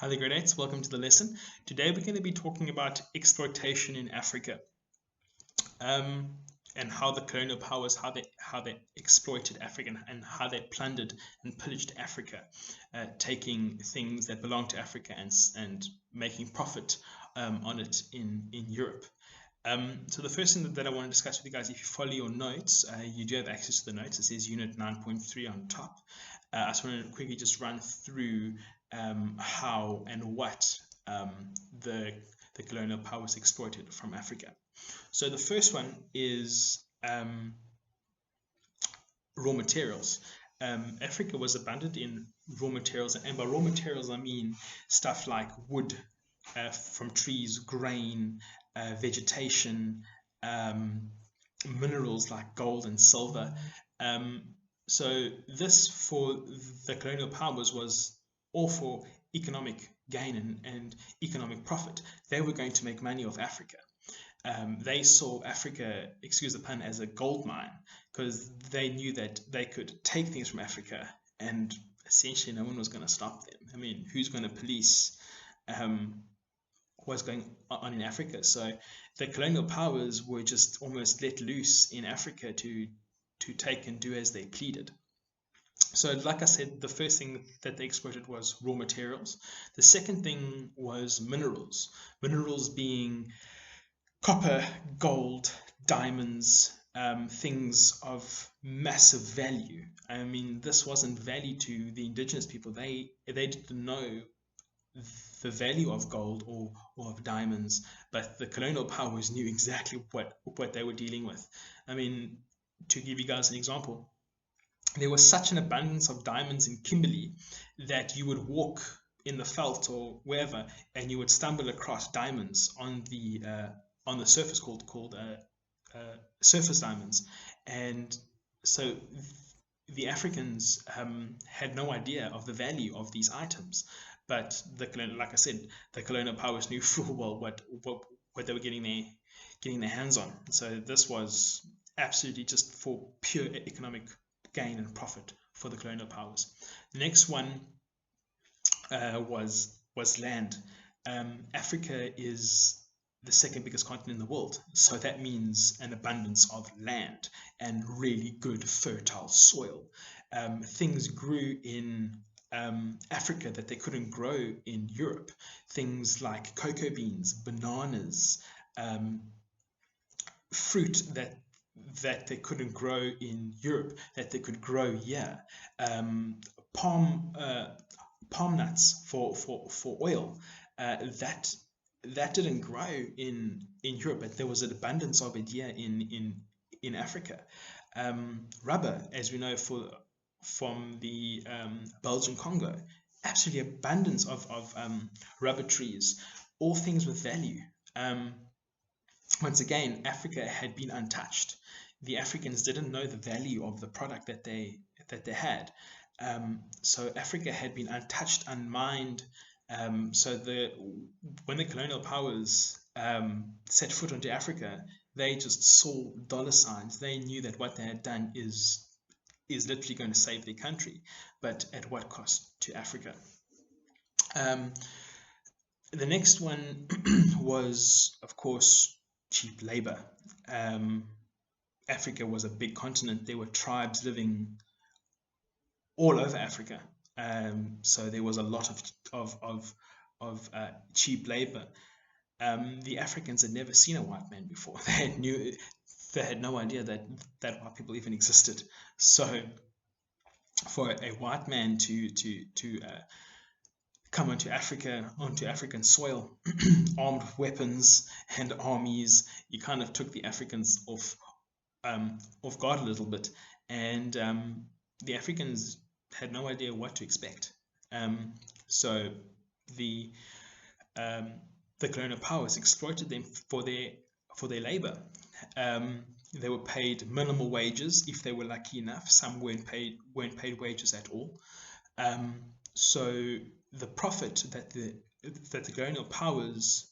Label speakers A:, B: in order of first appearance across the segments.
A: Hi there, grade 8s. Welcome to the lesson. Today we're going to be talking about exploitation in Africa, um, and how the colonial powers, how they exploited Africa and how they plundered and pillaged Africa, taking things that belong to Africa and making profit on it in Europe. So the first thing that I want to discuss with you guys, if you follow your notes, you do have access to the notes. It says Unit 9.3 on top. I just want to quickly just run through how and what the colonial powers exploited from Africa. So the first one is raw materials. Africa was abundant in raw materials, and by raw materials I mean stuff like wood from trees, grain, vegetation, minerals like gold and silver. So this for the colonial powers was all for economic gain and economic profit. They were going to make money off Africa. They saw Africa, excuse the pun, as a gold mine, because they knew that they could take things from Africa and essentially no one was going to stop them. I mean, who's going to police what's going on in Africa? So the colonial powers were just almost let loose in Africa to take and do as they pleaded. So like I said, the first thing that they exploited was raw materials. The second thing was minerals. Minerals being copper, gold, diamonds, things of massive value. I mean, this wasn't value to the indigenous people. They didn't know the value of gold or of diamonds, but the colonial powers knew exactly what they were dealing with. I mean, to give you guys an example, there was such an abundance of diamonds in Kimberley that you would walk in the veld or wherever and you would stumble across diamonds on the surface called surface diamonds. And so the Africans had no idea of the value of these items, but like I said, the colonial powers knew full well what they were getting their hands on. So this was absolutely just for pure economic gain and profit for the colonial powers. The next one was land. Africa is the second biggest continent in the world, so that means an abundance of land and really good fertile soil. Things grew in Africa that they couldn't grow in Europe. Things like cocoa beans, bananas, fruit that they couldn't grow in Europe that they could grow here. Palm nuts for oil that didn't grow in Europe, but there was an abundance of it here in Africa. Rubber, as we know from the Belgian Congo, absolutely abundance of rubber trees, all things with value. Once again, Africa had been untouched. The Africans didn't know the value of the product that they had. So Africa had been untouched, unmined. So when the colonial powers set foot onto Africa, they just saw dollar signs. They knew that what they had done is literally going to save their country, but at what cost to Africa? The next one was, of course, cheap labor. Africa was a big continent. There were tribes living all over Africa. So there was a lot of cheap labor. The Africans had never seen a white man before. They had no idea that white people even existed. So for a white man to come onto African soil, armed with weapons and armies, you kind of took the Africans off guard a little bit, and the Africans had no idea what to expect. So the colonial powers exploited them for their labor. They were paid minimal wages if they were lucky enough. Some weren't paid wages at all. So the profit that the colonial powers,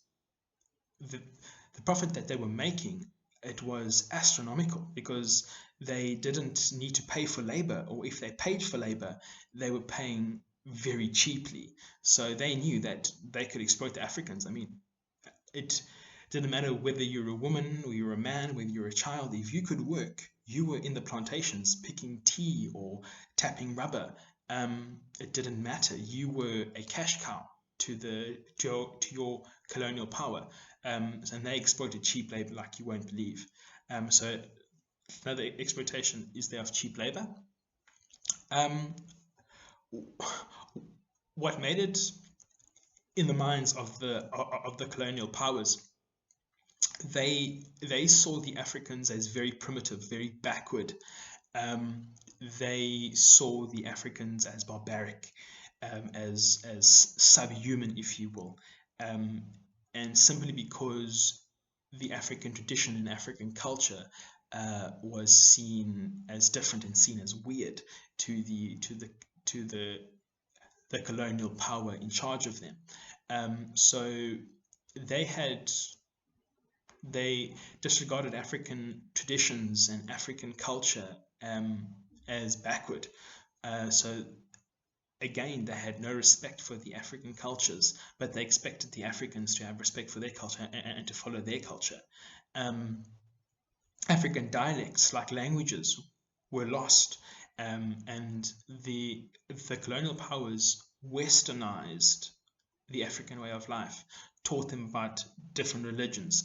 A: the profit that they were making, it was astronomical, because they didn't need to pay for labor, or if they paid for labor, they were paying very cheaply. So they knew that they could exploit the Africans. I mean, it didn't matter whether you're a woman or you're a man, whether you're a child. If you could work, you were in the plantations picking tea or tapping rubber. It didn't matter. You were a cash cow to your colonial power, and they exploited cheap labor like you won't believe. So another exploitation is there of cheap labor. What made it in the minds of the colonial powers, they saw the Africans as very primitive, very backward. They saw the Africans as barbaric, as subhuman, if you will, and simply because the African tradition and African culture was seen as different and seen as weird to the colonial power in charge of them. So they disregarded African traditions and African culture as backward. So again, they had no respect for the African cultures, but they expected the Africans to have respect for their culture and to follow their culture. African dialects, like languages, were lost, and the colonial powers westernized the African way of life, taught them about different religions,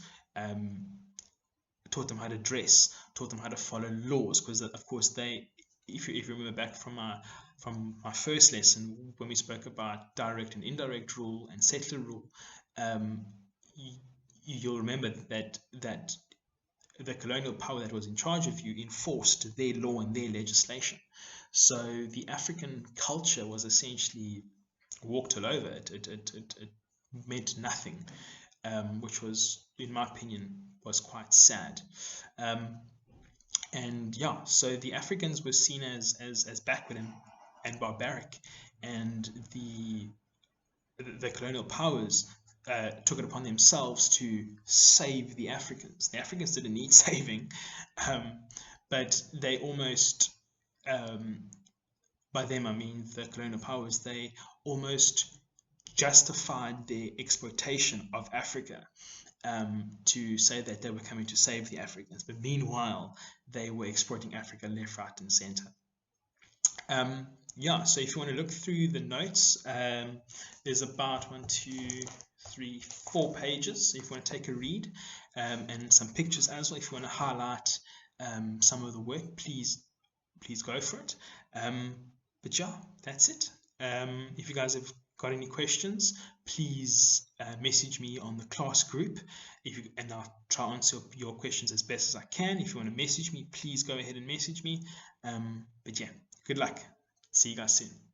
A: taught them how to dress, taught them how to follow laws, because of course if you remember back from my first lesson when we spoke about direct and indirect rule and settler rule, you'll remember that the colonial power that was in charge of you enforced their law and their legislation. So the African culture was essentially walked all over. It meant nothing, which was, in my opinion, was quite sad. And yeah, so the Africans were seen as backward and barbaric, and the colonial powers took it upon themselves to save the Africans. The Africans didn't need saving, but they almost, by them I mean the colonial powers, they almost justified their exploitation of Africa to say that they were coming to save the Africans. But meanwhile, they were exploiting Africa left, right, and center. Yeah, so if you want to look through the notes, there's about 4 pages if you want to take a read, and some pictures as well. If you want to highlight some of the work, please go for it. But yeah, that's it. If you guys have got any questions, please message me on the class group, and I'll try to answer your questions as best as I can. If you want to message me, please go ahead and message me. But yeah, good luck. See you guys soon.